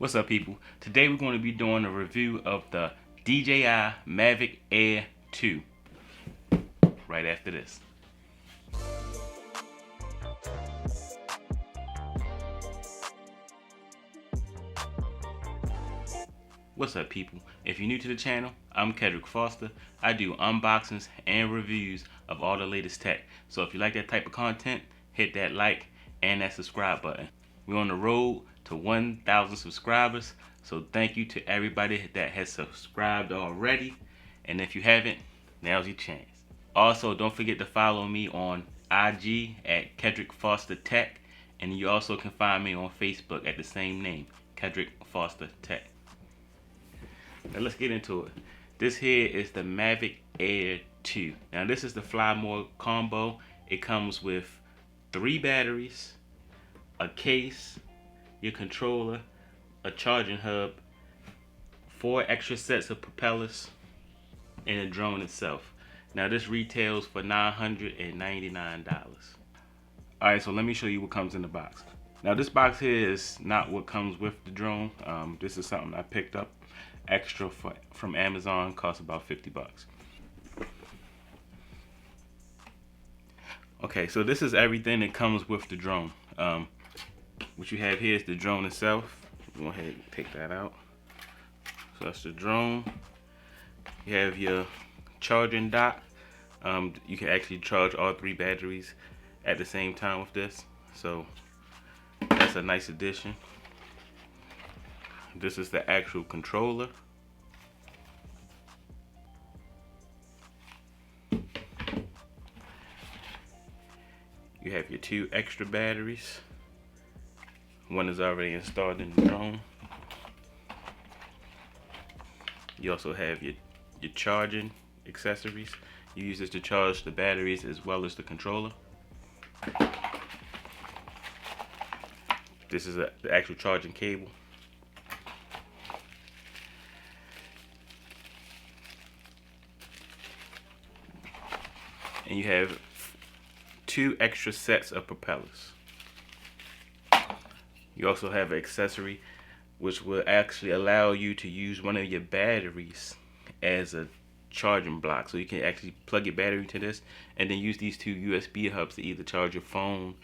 What's up, people? Today we're going to be doing a review of the DJI Mavic Air 2 right after this. What's up, people? If you're new to the channel, I'm Kedrick Foster. I do unboxings and reviews of all the latest tech. So if you like that type of content, hit that like and that subscribe button. We're on the road to 1,000 subscribers. So thank you to everybody that has subscribed already. And if you haven't, now's your chance. Also, don't forget to follow me on IG at KEDRICKFOSTERTECH. And you also can find me on Facebook at the same name, KEDRICKFOSTERTECH. Now let's get into it. This here is the Mavic Air 2. Now this is the Fly More combo. It comes with 3 batteries, a case, your controller, a charging hub, 4 extra sets of propellers, and a drone itself. Now this retails for $999. Alright, so let me show you what comes in the box. Now this box here is not what comes with the drone. This is something I picked up extra from Amazon. Costs about 50 bucks. Okay, so this is everything that comes with the drone. What you have here is the drone itself. Go ahead and take that out. So that's the drone. You have your charging dock. You can actually charge all 3 batteries at the same time with this. So that's a nice addition. This is the actual controller. You have your 2 extra batteries. One is already installed in the drone. You also have your charging accessories. You use this to charge the batteries as well as the controller. This is the actual charging cable. And you have 2 extra sets of propellers. You also have an accessory which will actually allow you to use one of your batteries as a charging block. So you can actually plug your battery to this and then use these 2 USB hubs to either charge your phone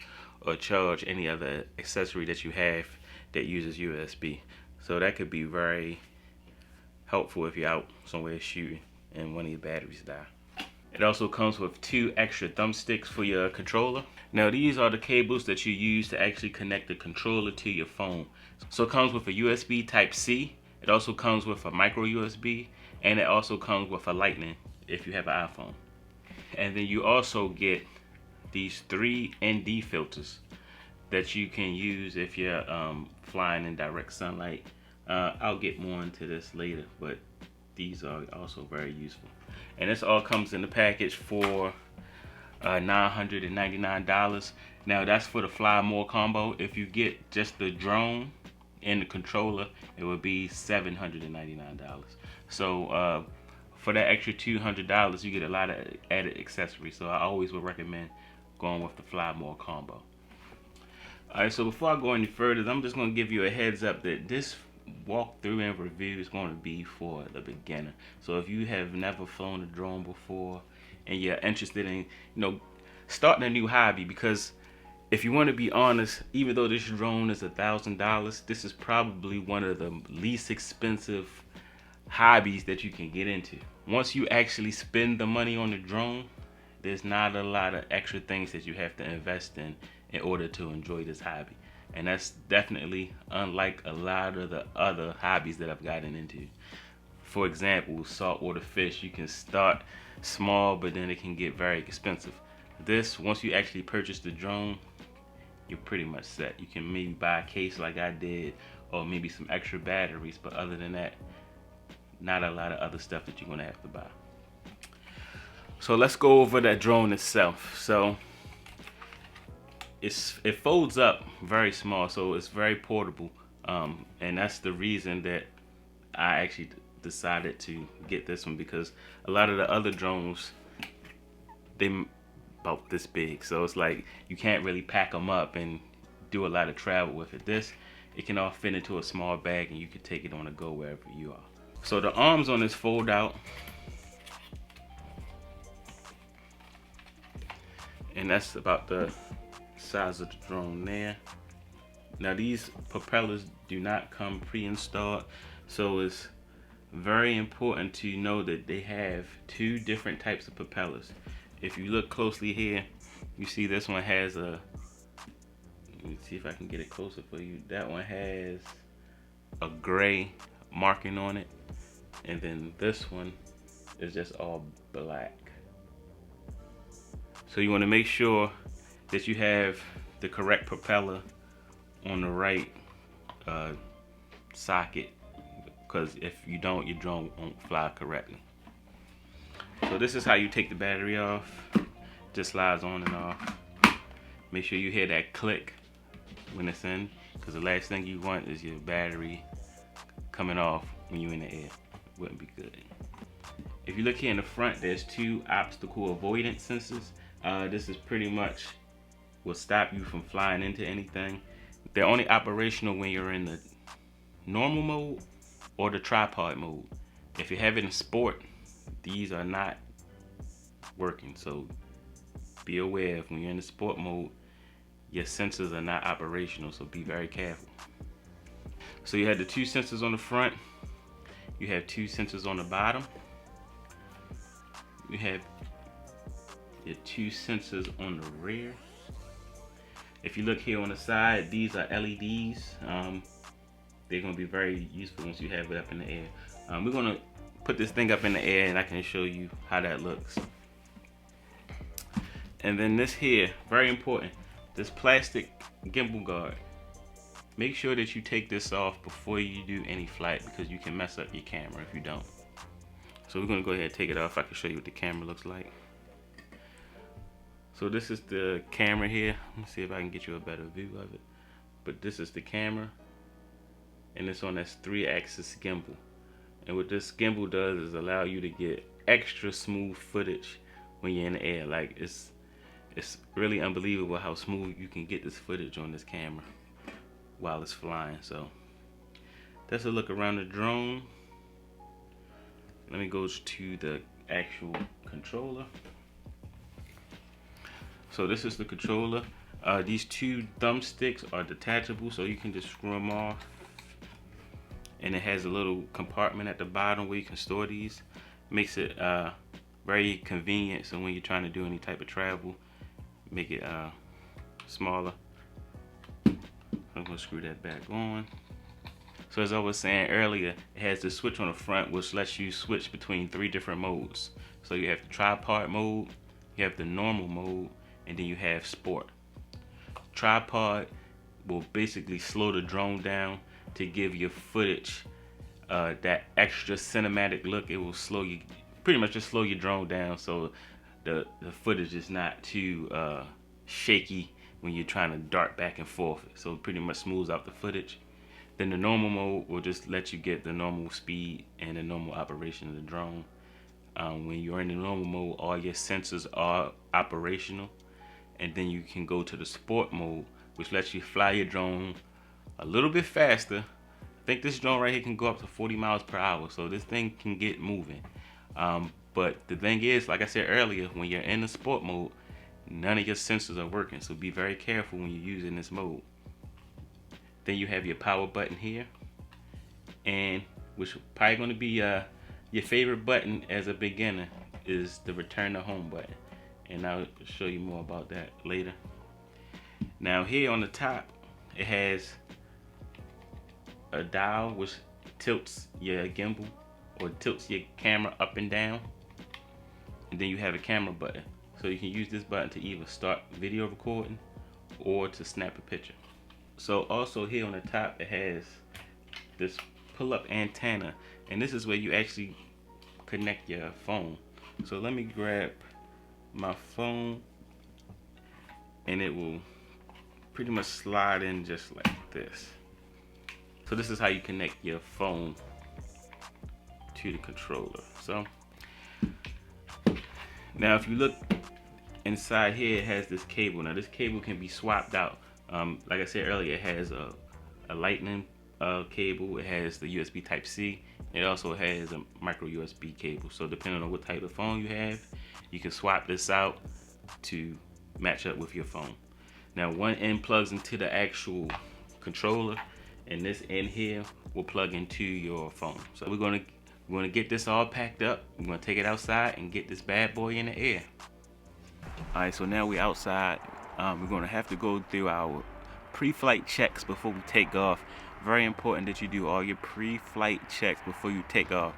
or charge any other accessory that you have that uses USB. So that could be very helpful if you're out somewhere shooting and one of your batteries die. It also comes with 2 extra thumbsticks for your controller. Now these are the cables that you use to actually connect the controller to your phone. So it comes with a USB Type-C. It also comes with a micro USB, and it also comes with a Lightning if you have an iPhone. And then you also get these 3 ND filters that you can use if you're flying in direct sunlight. I'll get more into this later, but these are also very useful. And this all comes in the package for $999. Now that's for the Fly More combo. If you get just the drone and the controller, it would be $799. So for that extra $200, you get a lot of added accessories. So I always would recommend going with the Fly More combo. Alright, so before I go any further, I'm just going to give you a heads up that this walkthrough and review is going to be for the beginner. So if you have never flown a drone before and you're interested in, starting a new hobby, because if you want to be honest, even though this drone is $1,000, this is probably one of the least expensive hobbies that you can get into. Once you actually spend the money on the drone, there's not a lot of extra things that you have to invest in order to enjoy this hobby. And that's definitely unlike a lot of the other hobbies that I've gotten into. For example, saltwater fish, you can start small, but then it can get very expensive. This, once you actually purchase the drone, you're pretty much set. You can maybe buy a case like I did, or maybe some extra batteries, but other than that, not a lot of other stuff that you're gonna have to buy. So let's go over that drone itself. So it folds up very small, so it's very portable, and that's the reason that I actually decided to get this one, because a lot of the other drones, they about this big, so it's like you can't really pack them up and do a lot of travel with it. This it can all fit into a small bag and you can take it on the go wherever you are. So the arms on this fold out, and that's about the size of the drone there. Now these propellers do not come pre-installed, so it's very important to know that they have two different types of propellers. If you look closely here, you see this one has a, let me see if I can get it closer for you. That one has a gray marking on it, and then this one is just all black. So you want to make sure that you have the correct propeller on the right socket, because if you don't, your drone won't fly correctly. So this is how you take the battery off. Just slides on and off. Make sure you hear that click when it's in, because the last thing you want is your battery coming off when you're in the air. Wouldn't be good. If you look here in the front, there's two obstacle avoidance sensors. This is pretty much will stop you from flying into anything. They're only operational when you're in the normal mode or the tripod mode. If you have it in sport, these are not working. So be aware, if when you're in the sport mode, your sensors are not operational, so be very careful. So you have the two sensors on the front, you have two sensors on the bottom, you have your two sensors on the rear. If you look here on the side, these are LEDs. They're going to be very useful once you have it up in the air. We're going to put this thing up in the air and I can show you how that looks. And then this here, very important, this plastic gimbal guard. Make sure that you take this off before you do any flight, because you can mess up your camera if you don't. So we're going to go ahead and take it off. I can show you what the camera looks like. So this is the camera here. Let me see if I can get you a better view of it. But this is the camera, and it's on this 3-axis gimbal. And what this gimbal does is allow you to get extra smooth footage when you're in the air. Like it's really unbelievable how smooth you can get this footage on this camera while it's flying. So that's a look around the drone. Let me go to the actual controller. So this is the controller. These two thumbsticks are detachable, so you can just screw them off. And it has a little compartment at the bottom where you can store these. Makes it very convenient, so when you're trying to do any type of travel, make it smaller. I'm gonna screw that back on. So as I was saying earlier, it has the switch on the front, which lets you switch between 3 different modes. So you have the tripod mode, you have the normal mode, and then you have sport. Tripod will basically slow the drone down to give your footage that extra cinematic look. It will slow you, pretty much just slow your drone down, so the footage is not too shaky when you're trying to dart back and forth. So it pretty much smooths out the footage. Then the normal mode will just let you get the normal speed and the normal operation of the drone. When you're in the normal mode, all your sensors are operational. And then you can go to the sport mode, which lets you fly your drone a little bit faster. I think this drone right here can go up to 40 miles per hour, so this thing can get moving. But the thing is, like I said earlier, when you're in the sport mode, none of your sensors are working, so be very careful when you're using this mode. Then you have your power button here, and which is probably going to be your favorite button as a beginner is the return to home button. And I'll show you more about that later. Now here on the top, it has a dial which tilts your gimbal or tilts your camera up and down. And then you have a camera button. So you can use this button to either start video recording or to snap a picture. So also here on the top, it has this pull-up antenna. And this is where you actually connect your phone. So let me grab my phone, and it will pretty much slide in just like this. So this is how you connect your phone to the controller. So now if you look inside here, it has this cable. Now this cable can be swapped out. Like I said earlier, it has a a lightning cable. It has the USB Type C. It also has a micro USB cable. So depending on what type of phone you have, you can swap this out to match up with your phone. Now one end plugs into the actual controller, and this end here will plug into your phone. So we're gonna get this all packed up. We're gonna take it outside and get this bad boy in the air. All right, so now we're outside. We're gonna have to go through our pre-flight checks before we take off. Very important that you do all your pre-flight checks before you take off.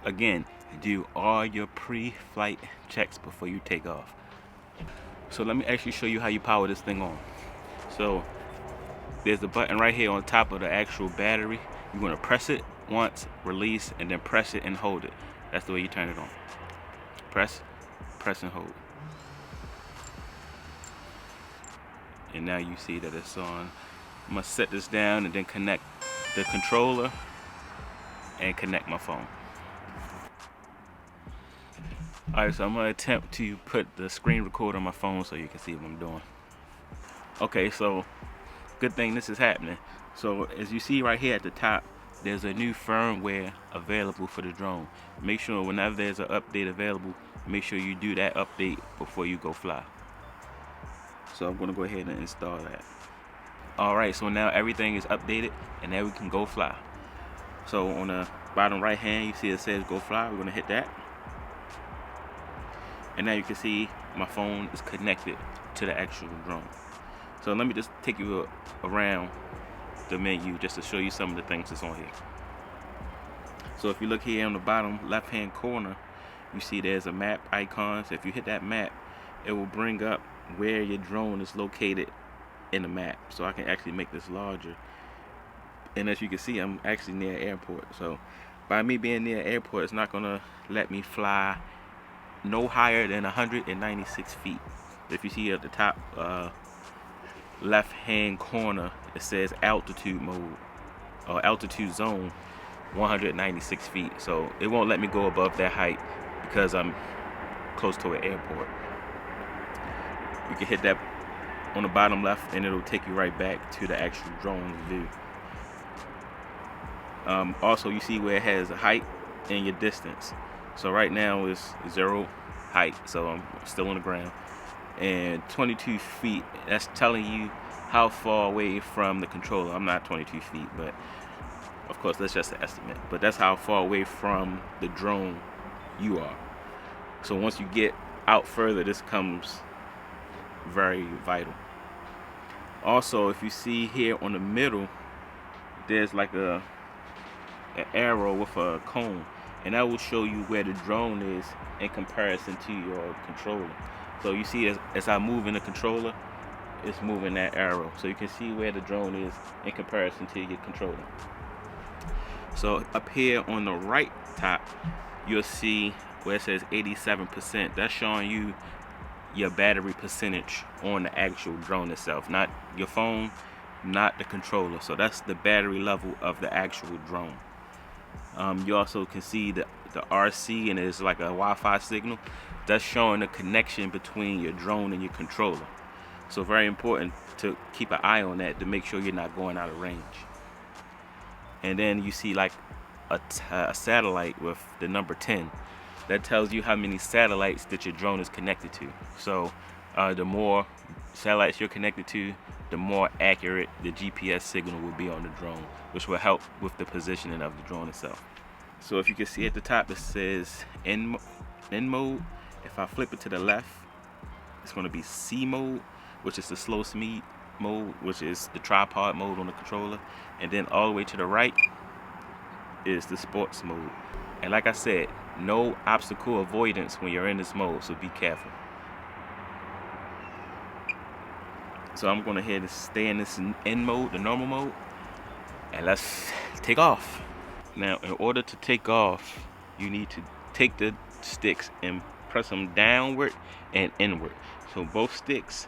Again, do all your pre-flight checks before you take off. So let me actually show you how you power this thing on. So there's a button right here on top of the actual battery. You're gonna press it once, release, and then press it and hold it. That's the way you turn it on. Press, press and hold. And now you see that it's on. I'm gonna set this down and then connect the controller and connect my phone. Alright, so I'm gonna attempt to put the screen recorder on my phone so you can see what I'm doing. Okay, so good thing this is happening. So as you see right here at the top, there's a new firmware available for the drone. Make sure whenever there's an update available, make sure you do that update before you go fly. So I'm gonna go ahead and install that. Alright, so now everything is updated and now we can go fly. So on the bottom right hand, you see it says go fly. We're gonna hit that. And now you can see my phone is connected to the actual drone. So let me just take you around the menu just to show you some of the things that's on here. So if you look here on the bottom left hand corner, you see there's a map icon. So if you hit that map, it will bring up where your drone is located in the map. So I can actually make this larger. And as you can see, I'm actually near an airport. So by me being near an airport, it's not gonna let me fly no higher than 196 feet. If you see at the top left hand corner, it says altitude mode or altitude zone 196 feet. So it won't let me go above that height because I'm close to an airport. You can hit that on the bottom left and it'll take you right back to the actual drone view. Also, you see where it has a height and your distance. So right now it's 0 height, so I'm still on the ground. And 22 feet, that's telling you how far away from the controller. I'm not 22 feet, but of course that's just an estimate. But that's how far away from the drone you are. So once you get out further, this comes very vital. Also, if you see here on the middle, there's like an arrow with a cone, and that will show you where the drone is in comparison to your controller. So you see as I move in the controller, it's moving that arrow. So you can see where the drone is in comparison to your controller. So up here on the right top, you'll see where it says 87%. That's showing you your battery percentage on the actual drone itself, not your phone, not the controller. So that's the battery level of the actual drone. You also can see the RC, and it's like a Wi-Fi signal. That's showing the connection between your drone and your controller. So very important to keep an eye on that to make sure you're not going out of range. And then you see like a satellite with the number 10. That tells you how many satellites that your drone is connected to. So the more satellites you're connected to, the more accurate the GPS signal will be on the drone, which will help with the positioning of the drone itself. So if you can see at the top, it says N mode. If I flip it to the left, it's going to be C mode, which is the slow speed mode, which is the tripod mode on the controller. And then all the way to the right is the sports mode. And like I said, no obstacle avoidance when you're in this mode, so be careful. So I'm going to head and stay in this N mode, the normal mode, and let's take off. Now, in order to take off, you need to take the sticks and press them downward and inward. So both sticks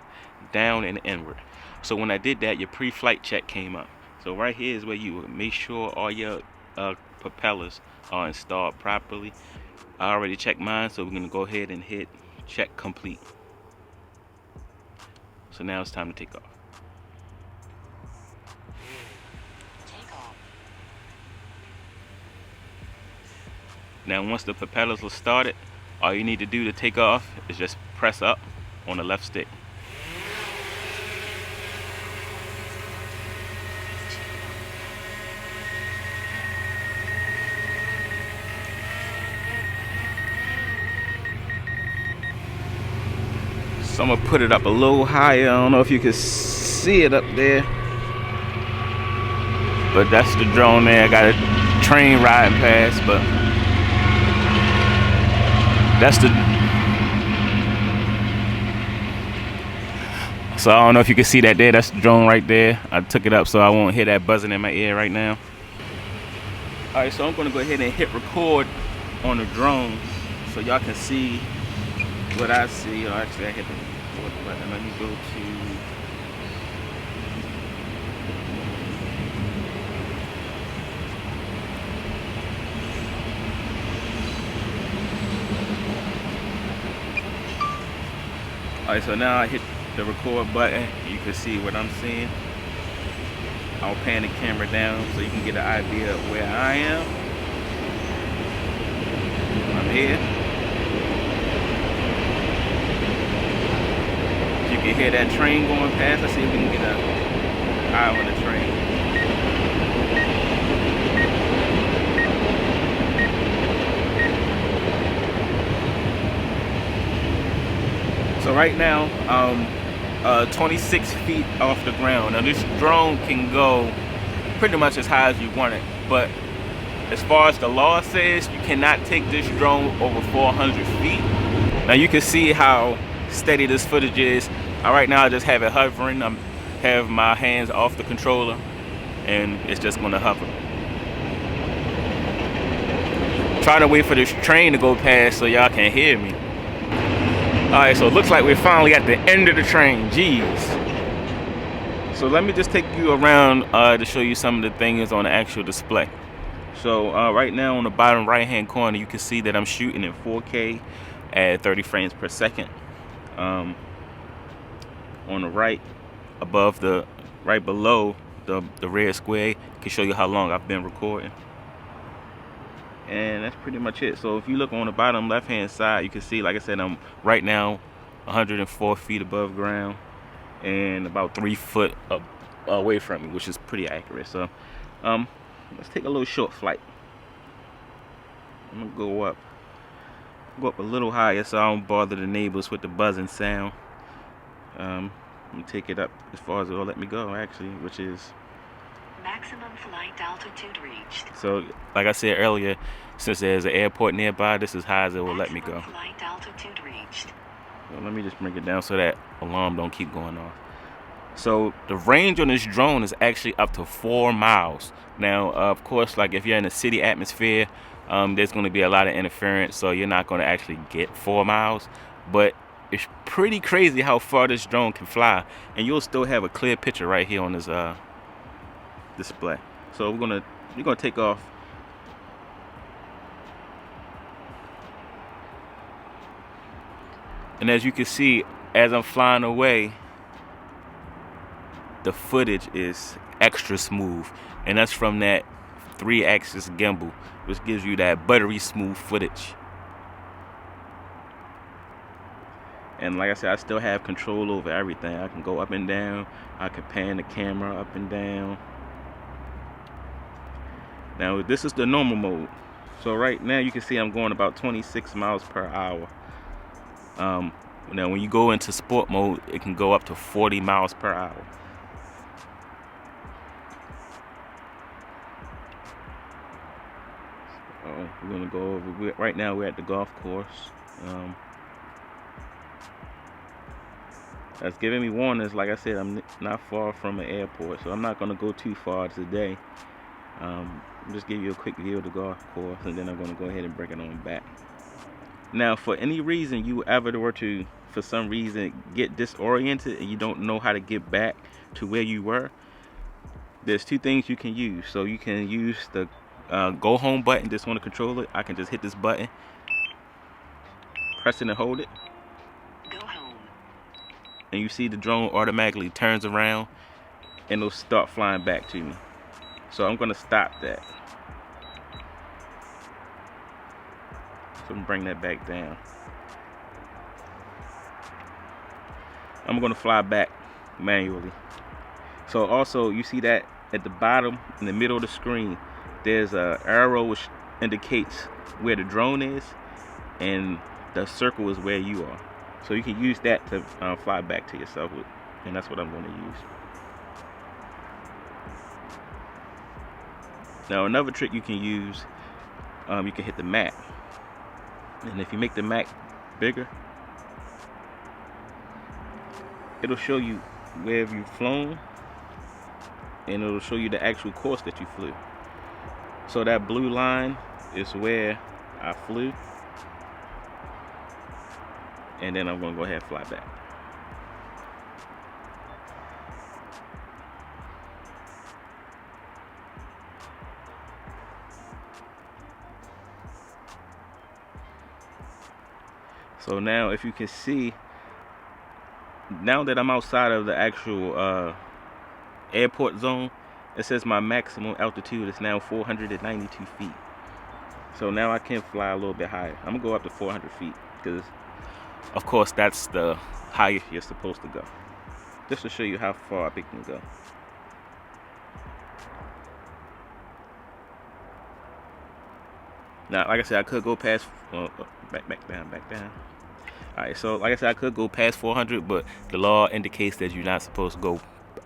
down and inward. So when I did that, your pre-flight check came up. So right here is where you would make sure all your propellers are installed properly. I already checked mine, so we're going to go ahead and hit check complete. So now it's time to take off. Now once the propellers are started, all you need to do to take off is just press up on the left stick. So I'm gonna put it up a little higher. I don't know if you can see it up there, but that's the drone there. I got a train riding past, but that's the. So I don't know if you can see that there. That's the drone right there. I took it up so I won't hear that buzzing in my ear right now. All right, so I'm gonna go ahead and hit record on the drone so y'all can see what I see. Actually, I hit the record button. Let me go to. Alright, so now I hit the record button. You can see what I'm seeing. I'll pan the camera down so you can get an idea of where I am. I'm here. You can hear that train going past. Let's see if we can get an eye on the train. So right now, 26 feet off the ground. Now this drone can go pretty much as high as you want it, but as far as the law says, you cannot take this drone over 400 feet. Now you can see how steady this footage is. Right now I just have it hovering. I have my hands off the controller and it's just gonna hover. Trying to wait for this train to go past so y'all can hear me. Alright, so it looks like we're finally at the end of the train. Jeez. So let me just take you around to show you some of the things on the actual display. So right now on the bottom right hand corner, you can see that I'm shooting in 4K at 30 frames per second. On the right, right below the red square, can show you how long I've been recording. And that's pretty much it. So if you look on the bottom left hand side, you can see, like I said, I'm right now 104 feet above ground and about 3 foot away from me, which is pretty accurate. So let's take a little short flight. I'm gonna go up a little higher so I don't bother the neighbors with the buzzing sound. I'm gonna take it up as far as it'll let me go, actually, which is maximum flight altitude reached. So, like I said earlier, since there's an airport nearby, this is high as it will let me go. Flight altitude reached. Well, let me just bring it down so that alarm don't keep going off. So the range on this drone is actually up to 4 miles. Now, of course, like if you're in a city atmosphere, there's going to be a lot of interference, so you're not going to actually get 4 miles. But it's pretty crazy how far this drone can fly, and you'll still have a clear picture right here on this display. So we're gonna take off. And as you can see, as I'm flying away, the footage is extra smooth, and that's from that 3-axis gimbal, which gives you that buttery smooth footage. And like I said, I still have control over everything. I can go up and down. I can pan the camera up and down. Now this is the normal mode. So right now you can see I'm going about 26 miles per hour. Now when you go into sport mode, it can go up to 40 miles per hour. We're gonna go over. Right now we're at the golf course. That's giving me warnings. Like I said, I'm not far from an airport, so I'm not gonna go too far today. Just give you a quick view of the golf course, and then I'm going to go ahead and bring it on back. Now, for any reason you ever were to, for some reason, get disoriented and you don't know how to get back to where you were, there's 2 things you can use. So you can use the go home button just on the controller. I can just hit this button, press it and hold it. Go home. And you see the drone automatically turns around and it'll start flying back to me. So I'm going to stop that. So bring that back down. I'm going to fly back manually. So also you see that at the bottom in the middle of the screen there's a arrow which indicates where the drone is, and the circle is where you are. So you can use that to fly back to yourself with, and that's what I'm going to use. Now another trick you can use, you can hit the map, and if you make the map bigger, it'll show you where you've flown, and it'll show you the actual course that you flew. So that blue line is where I flew, and then I'm going to go ahead and fly back. So now if you can see, now that I'm outside of the actual airport zone, it says my maximum altitude is now 492 feet. So now I can fly a little bit higher. I'm gonna go up to 400 feet because of course that's the highest you're supposed to go. Just to show you how far I can go. Now, like I said, I could go past, back down. Alright, so like I said, I could go past 400, but the law indicates that you're not supposed to go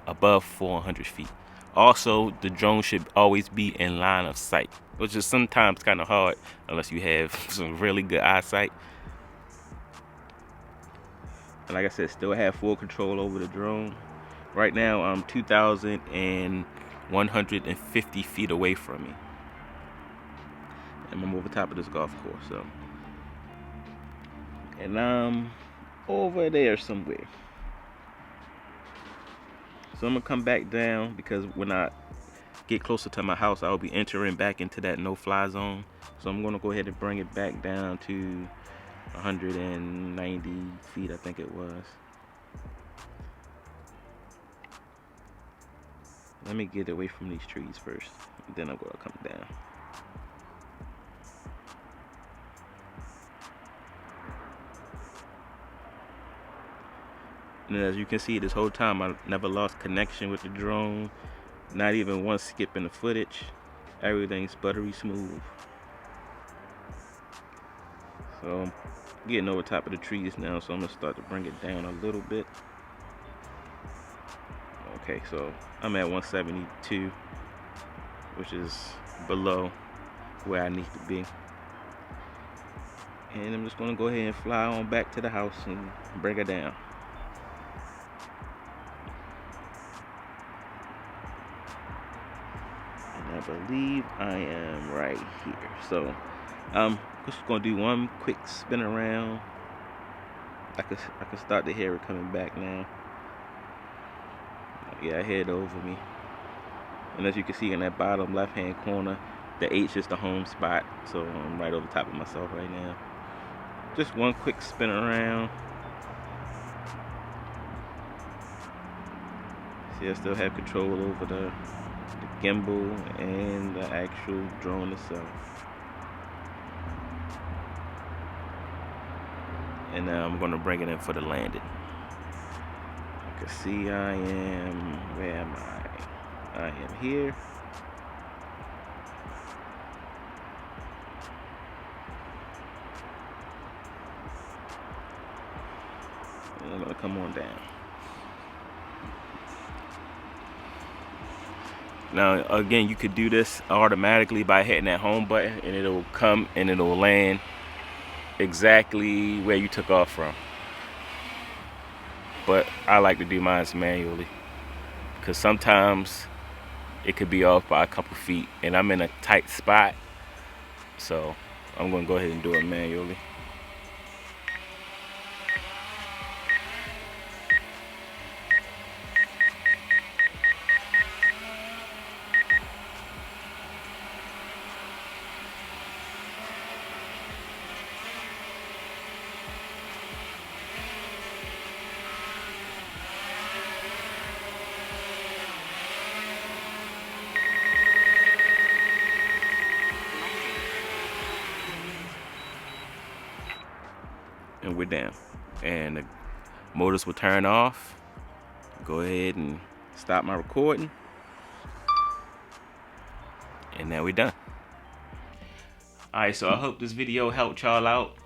above 400 feet. Also, the drone should always be in line of sight, which is sometimes kind of hard unless you have some really good eyesight. And like I said, still have full control over the drone. Right now, I'm 2,150 feet away from me. And I'm over top of this golf course, so. And I'm over there somewhere. So I'm gonna come back down because when I get closer to my house, I'll be entering back into that no-fly zone. So I'm gonna go ahead and bring it back down to 190 feet, I think it was. Let me get away from these trees first, then I'm gonna come down. And as you can see, this whole time I never lost connection with the drone. Not even one skip in the footage. Everything's buttery smooth. So I'm getting over top of the trees now, so I'm gonna start to bring it down a little bit. Okay, so I'm at 172, which is below where I need to be. And I'm just gonna go ahead and fly on back to the house and bring it down. I believe I am right here. So I'm just gonna do one quick spin around. I can start to hear it coming back now. Yeah, head over me. And as you can see in that bottom left hand corner, the H is the home spot. So I'm right over top of myself right now. Just one quick spin around. See, I still have control over the gimbal and the actual drone itself. And now I'm going to bring it in for the landing. You can see I am, where am I? I am here. And I'm going to come on down. Now again, you could do this automatically by hitting that home button, and it'll come and it'll land exactly where you took off from. But I like to do mine manually because sometimes it could be off by a couple feet and I'm in a tight spot, so I'm gonna go ahead and do it manually. and we're down. And the motors will turn off. Go ahead and stop my recording. And now we're done. Alright, so I hope this video helped y'all out.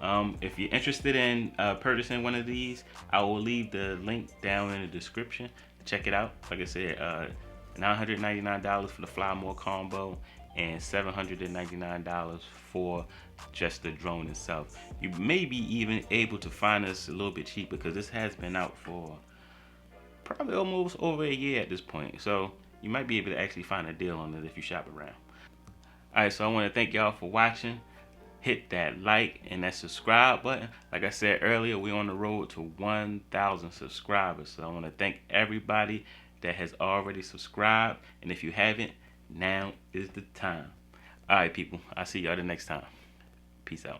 If you're interested in purchasing one of these, I will leave the link down in the description. Check it out. Like I said, $999 for the Fly More combo and $799 for just the drone itself. You may be even able to find this a little bit cheap because this has been out for probably almost over a year at this point. So you might be able to actually find a deal on it if you shop around. Alright, so I want to thank y'all for watching. Hit that like and that subscribe button. Like I said earlier, we're on the road to 1,000 subscribers. So I want to thank everybody that has already subscribed. And if you haven't, now is the time. Alright, people. I'll see y'all the next time. Peace out.